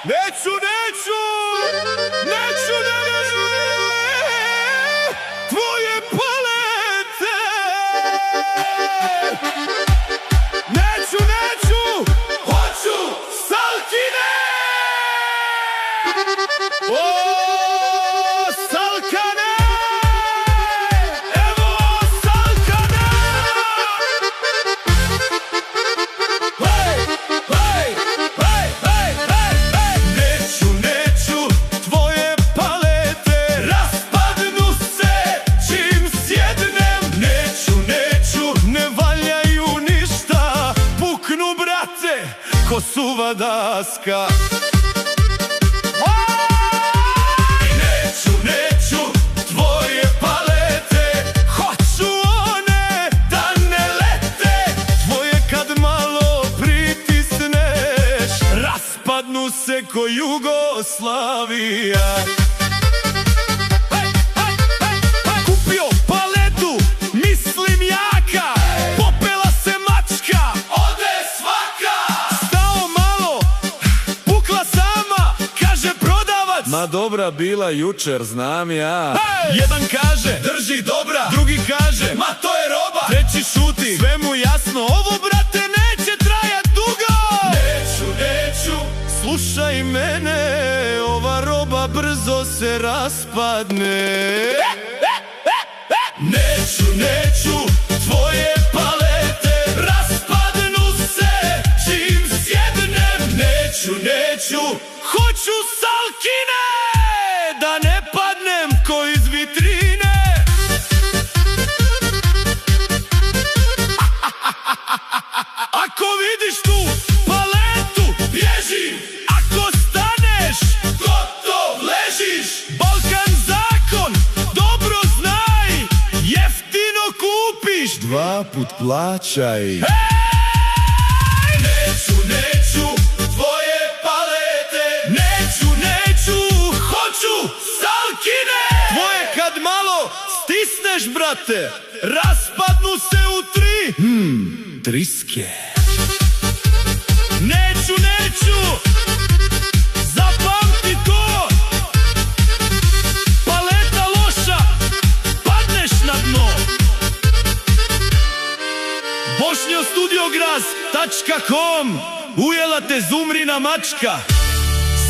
Neću, tvoje palete. Neću, hoću Salkine. O, Salkane, evo Salkane. Neću, tvoje palete, raspadnu se čim sjednem. Neću, ne valjaju ništa, puknu brate, ko suva daska. Neću, tvoje palete, hoću one da ne lete. Tvoje kad malo pritisneš, raspadnu se ko Jugoslavija. Kupio paletu, mislim jaka, popela se mačka, ode svaka. Stao malo, pukla sama, kaže prodavac, ma dobra bila jučer, znam ja. Jedan kaže, drži dobra, drugi kaže, ma to je roba, treći šuti, sve mu jasno, ovo brate neće trajat dugo. Neću, slušaj mene, ova roba brzo se raspadne. Neću, tvoje palete, raspadnu se čim sjednem. Neću, hoću Salkine, da ne padnem ko iz vitrine. Ako vidiš tu paletu, bježi. Ako staneš, gotov ležiš. Balkan zakon, dobro znaj, jeftino kupiš, dva put plaćaj. Neću, tvoje palete. Neću, hoću Salkine. Tvoje kad malo stisneš brate, raspadnu se u tri triske. Neću, zapamti to, paleta loša, padneš na dno. bošnjostudiogras.com, ujela te Zumrina mačka,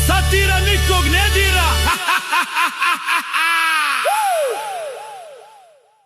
satira nikog ne dira.